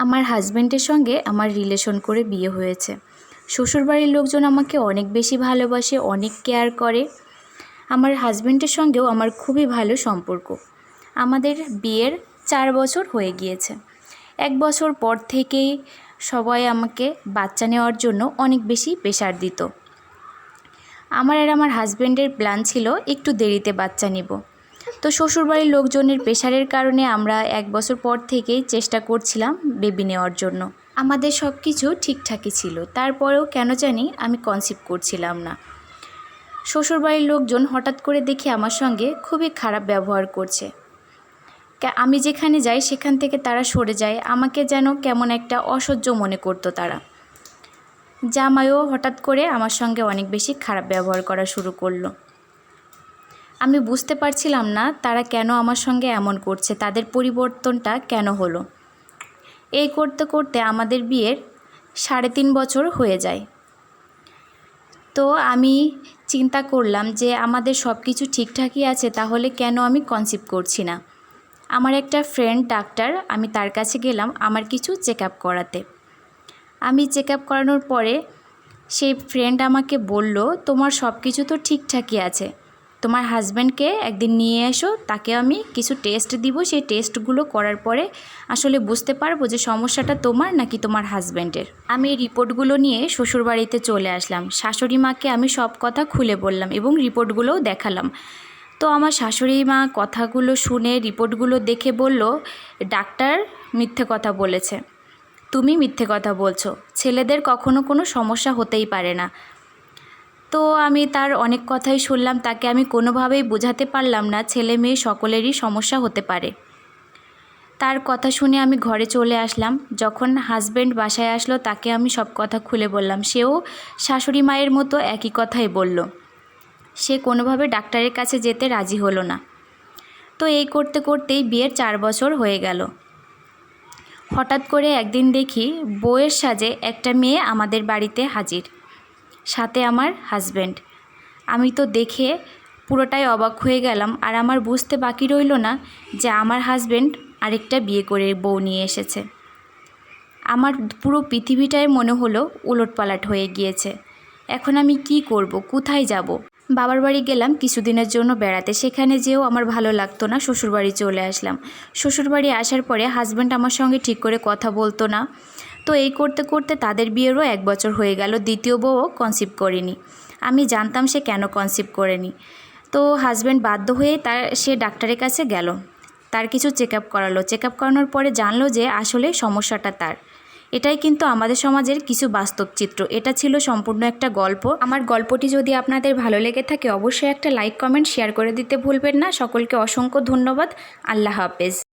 আমার হাজব্যান্ডের সঙ্গে আমার রিলেশন করে বিয়ে হয়েছে। শ্বশুরবাড়ির লোকজন আমাকে অনেক বেশি ভালোবাসে, অনেক কেয়ার করে। আমার হাজব্যান্ডের সঙ্গেও আমার খুবই ভালো সম্পর্ক। আমাদের বিয়ের 4 বছর হয়ে গিয়েছে। 1 বছর পর থেকেই সবাই আমাকে বাচ্চা নেওয়ার জন্য অনেক বেশি প্রেশার দিত। আমার আর আমার হাজব্যান্ডের প্ল্যান ছিল একটু দেরিতে বাচ্চা নিব। তো শ্বশুরবাড়ির লোকজনের প্রেশারের কারণে আমরা 1 বছর পর থেকেই চেষ্টা করছিলাম বেবি নেওয়ার জন্য। আমাদের সব কিছু ঠিকঠাকই ছিল, তারপরেও কেন জানি আমি কনসিভ করছিলাম না। শ্বশুরবাড়ির লোকজন হঠাৎ করে দেখি আমার সঙ্গে খুবই খারাপ ব্যবহার করছে। আমি যেখানে যাই সেখান থেকে তারা সরে যায়, আমাকে যেন কেমন একটা অসহ্য মনে করতো তারা। জামাইও হঠাৎ করে আমার সঙ্গে অনেক বেশি খারাপ ব্যবহার করা শুরু করলো। আমি বুঝতে পারছিলাম না তারা কেন আমার সঙ্গে এমন করছে, তাদের পরিবর্তনটা কেন হলো। এই করতে করতে আমাদের বিয়ের 3.5 বছর হয়ে যায়। তো আমি চিন্তা করলাম যে আমাদের সব কিছু ঠিকঠাকই আছে, তাহলে কেন আমি কনসিভ করছি না। আমার একটা ফ্রেন্ড ডাক্তার, আমি তার কাছে গেলাম আমার কিছু চেক আপ করাতে। আমি চেক আপ করানোর পরে সেই ফ্রেন্ড আমাকে বলল, তোমার সব কিছু তো ঠিকঠাকই আছে, তোমার হাজব্যান্ডকে একদিন নিয়ে এসো, তাকে আমি কিছু টেস্ট দিব, সেই টেস্টগুলো করার পরে আসলে বুঝতে পারবো যে সমস্যাটা তোমার নাকি তোমার হাজব্যান্ডের। আমি এই রিপোর্টগুলো নিয়ে শ্বশুরবাড়িতে চলে আসলাম। শাশুড়ি মাকে আমি সব কথা খুলে বললাম এবং রিপোর্টগুলোও দেখালাম। তো আমার শাশুড়ি মা কথাগুলো শুনে রিপোর্টগুলো দেখে বলল, ডাক্তার মিথ্যে কথা বলেছে, তুমি মিথ্যে কথা বলছো, ছেলেদের কখনো কোনো সমস্যা হতেই পারে না। তো আমি তার অনেক কথাই শুনলাম, তাকে আমি কোনোভাবেই বোঝাতে পারলাম না ছেলে মেয়ে সকলেরই সমস্যা হতে পারে। তার কথা শুনে আমি ঘরে চলে আসলাম। যখন হাজব্যান্ড বাসায় আসলো তাকে আমি সব কথা খুলে বললাম, সেও শাশুড়ি মায়ের মতো একই কথাই বলল। সে কোনোভাবে ডাক্তারের কাছে যেতে রাজি হলো না। তো এই করতে করতেই বিয়ের 4 বছর হয়ে গেল। হঠাৎ করে একদিন দেখি বউয়ের সাজে একটা মেয়ে আমাদের বাড়িতে হাজির, সাথে আমার হাজব্যান্ড। আমি তো দেখে পুরোটাই অবাক হয়ে গেলাম, আর আমার বুঝতে বাকি রইল না যে আমার হাজব্যান্ড আরেকটা বিয়ে করে বউ নিয়ে এসেছে। আমার পুরো পৃথিবীটাই মনে হলো উলটপালট হয়ে গিয়েছে। এখন আমি কি করব, কোথায় যাব? বাবার বাড়ি গেলাম কিছুদিনের জন্য বেড়াতে, সেখানে যেও আমার ভালো লাগতো না, শ্বশুরবাড়ি চলে আসলাম। শ্বশুরবাড়ি আসার পরে হাজব্যান্ড আমার সঙ্গে ঠিক করে কথা বলতো না। তো এই করতে করতে তাদের বিয়েরও 1 বছর হয়ে গেল, দ্বিতীয় বউও কনসিভ করেনি। আমি জানতাম সে কেন কনসিভ করেনি। তো হাজব্যান্ড বাধ্য হয়ে সে ডাক্তারের কাছে গেল, তার কিছু চেক আপ করালো। চেক আপ করানোর পরে জানলো যে আসলে সমস্যাটা তার। এটাই কিন্তু আমাদের সমাজের কিছু বাস্তব চিত্র। এটা ছিল সম্পূর্ণ একটা গল্প। আমার গল্পটি যদি আপনাদের ভালো লেগে থাকে অবশ্যই একটা লাইক, কমেন্ট, শেয়ার করে দিতে ভুলবেন না। সকলকে অসংখ্য ধন্যবাদ। আল্লাহ হাফেজ।